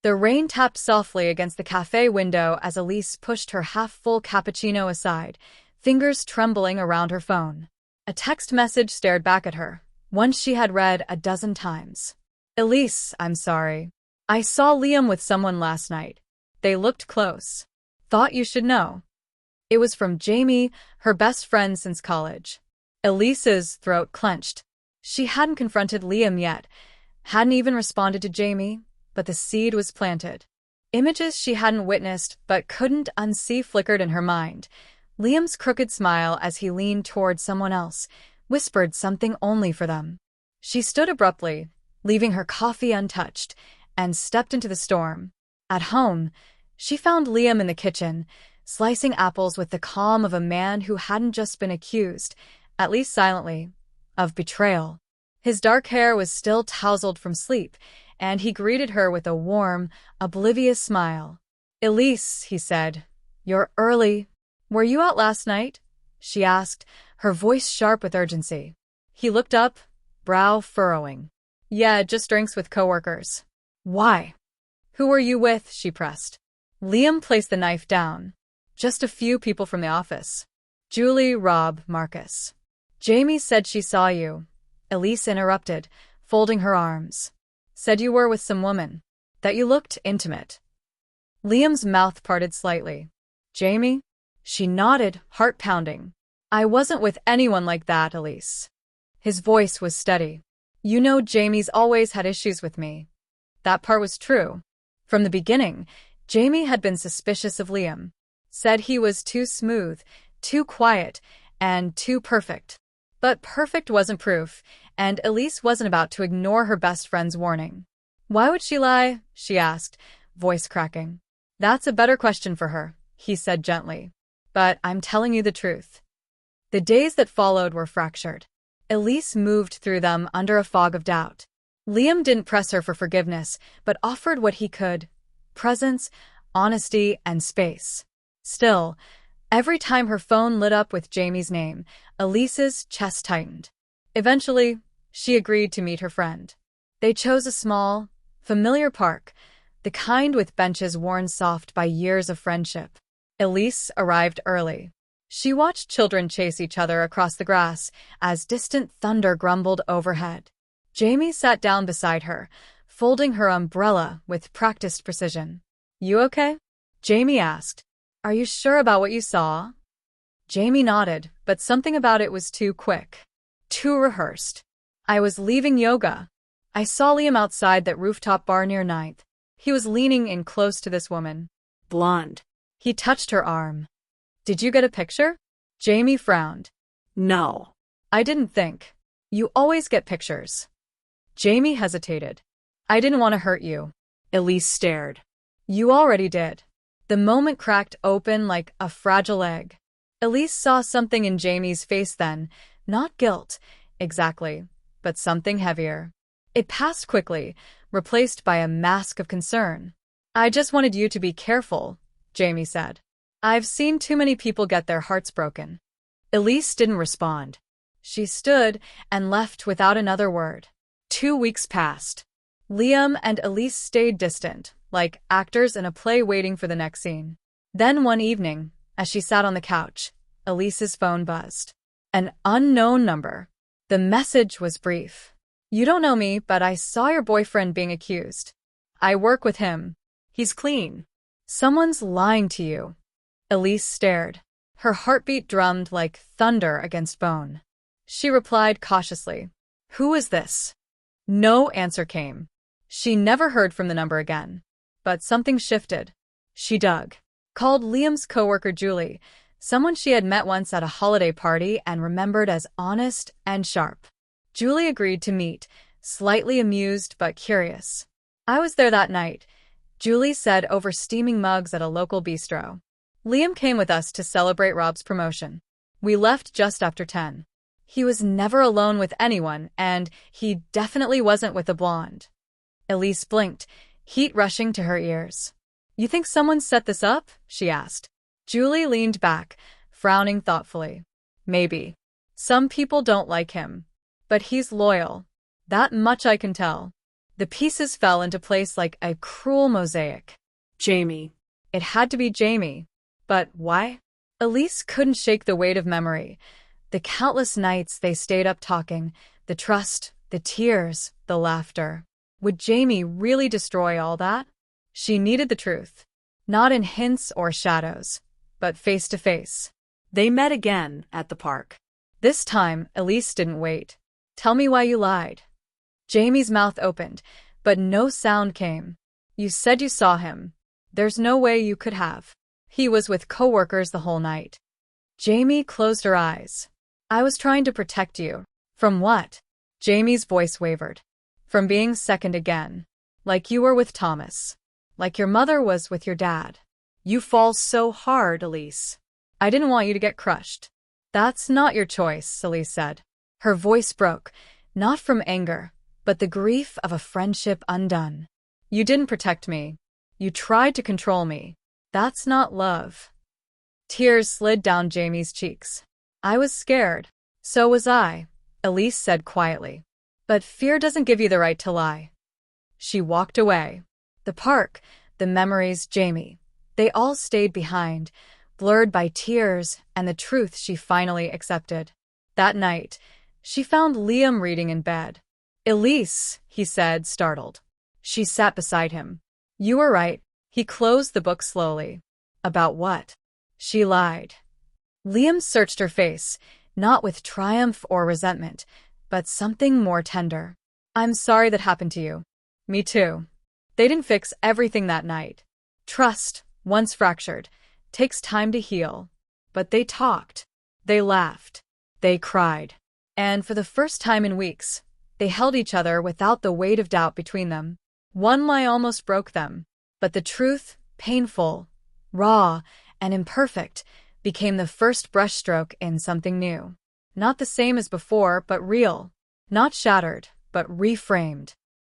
The rain tapped softly against the cafe window as Elise pushed her half-full cappuccino aside, fingers trembling around her phone. A text message stared back at her, one she had read a dozen times. Elise, I'm sorry. I saw Liam with someone last night. They looked close. Thought you should know. It was from Jaime, her best friend since college. Elise's throat clenched. She hadn't confronted Liam yet, hadn't even responded to Jaime, but the seed was planted. Images she hadn't witnessed but couldn't unsee flickered in her mind. Liam's crooked smile as he leaned toward someone else, whispered something only for them. She stood abruptly, leaving her coffee untouched, and stepped into the storm. At home, she found Liam in the kitchen, slicing apples with the calm of a man who hadn't just been accused, at least silently, of betrayal. His dark hair was still tousled from sleep, and he greeted her with a warm, oblivious smile. Elise, he said, you're early. Were you out last night? She asked, her voice sharp with urgency. He looked up, brow furrowing. Yeah, just drinks with coworkers. Why? Who were you with? She pressed. Liam placed the knife down. Just a few people from the office. Julie, Rob, Marcus. Jaime said she saw you. Elise interrupted, folding her arms. Said you were with some woman. That you looked intimate. Liam's mouth parted slightly. Jaime? She nodded, heart pounding. I wasn't with anyone like that, Elise. His voice was steady. You know Jaime's always had issues with me. That part was true. From the beginning, Jaime had been suspicious of Liam. Said he was too smooth, too quiet, and too perfect. But perfect wasn't proof, and Elise wasn't about to ignore her best friend's warning. Why would she lie? She asked, voice cracking. That's a better question for her, he said gently. But I'm telling you the truth. The days that followed were fractured. Elise moved through them under a fog of doubt. Liam didn't press her for forgiveness, but offered what he could: presence, honesty, and space. Still, every time her phone lit up with Jaime's name, Elise's chest tightened. Eventually, she agreed to meet her friend. They chose a small, familiar park, the kind with benches worn soft by years of friendship. Elise arrived early. She watched children chase each other across the grass as distant thunder grumbled overhead. Jaime sat down beside her, folding her umbrella with practiced precision. You okay? Jaime asked. Are you sure about what you saw? Jaime nodded, but something about it was too quick. Too rehearsed. I was leaving yoga. I saw Liam outside that rooftop bar near Ninth. He was leaning in close to this woman. Blonde. He touched her arm. Did you get a picture? Jaime frowned. No. I didn't think. You always get pictures. Jaime hesitated. I didn't want to hurt you. Elise stared. You already did. The moment cracked open like a fragile egg. Elise saw something in Jaime's face then, not guilt, exactly, but something heavier. It passed quickly, replaced by a mask of concern. I just wanted you to be careful, Jaime said. I've seen too many people get their hearts broken. Elise didn't respond. She stood and left without another word. 2 weeks passed. Liam and Elise stayed distant, like actors in a play waiting for the next scene. Then one evening, as she sat on the couch, Elise's phone buzzed. An unknown number. The message was brief. You don't know me, but I saw your boyfriend being accused. I work with him. He's clean. Someone's lying to you. Elise stared. Her heartbeat drummed like thunder against bone. She replied cautiously. Who is this? No answer came. She never heard from the number again. But something shifted. She dug. Called Liam's coworker Julie, someone she had met once at a holiday party and remembered as honest and sharp. Julie agreed to meet, slightly amused but curious. I was there that night, Julie said over steaming mugs at a local bistro. Liam came with us to celebrate Rob's promotion. We left just after 10. He was never alone with anyone, and he definitely wasn't with a blonde. Elise blinked, heat rushing to her ears. You think someone set this up? She asked. Julie leaned back, frowning thoughtfully. Maybe. Some people don't like him. But he's loyal. That much I can tell. The pieces fell into place like a cruel mosaic. Jaime. It had to be Jaime. But why? Elise couldn't shake the weight of memory. The countless nights they stayed up talking, the trust, the tears, the laughter. Would Jaime really destroy all that? She needed the truth. Not in hints or shadows, but face to face. They met again at the park. This time, Elise didn't wait. Tell me why you lied. Jaime's mouth opened, but no sound came. You said you saw him. There's no way you could have. He was with coworkers the whole night. Jaime closed her eyes. I was trying to protect you. From what? Jaime's voice wavered. From being second again. Like you were with Thomas. Like your mother was with your dad. You fall so hard, Elise. I didn't want you to get crushed. That's not your choice, Elise said. Her voice broke, not from anger, but the grief of a friendship undone. You didn't protect me. You tried to control me. That's not love. Tears slid down Jaime's cheeks. I was scared. So was I, Elise said quietly. But fear doesn't give you the right to lie. She walked away. The park, the memories, Jaime. They all stayed behind, blurred by tears and the truth she finally accepted. That night, she found Liam reading in bed. Elise, he said, startled. She sat beside him. You were right. He closed the book slowly. About what? She lied. Liam searched her face, not with triumph or resentment, but something more tender. I'm sorry that happened to you. Me too. They didn't fix everything that night. Trust, once fractured, takes time to heal. But they talked. They laughed. They cried. And for the first time in weeks, they held each other without the weight of doubt between them. One lie almost broke them. But the truth, painful, raw, and imperfect, became the first brushstroke in something new. Not the same as before, but real. Not shattered, but reframed.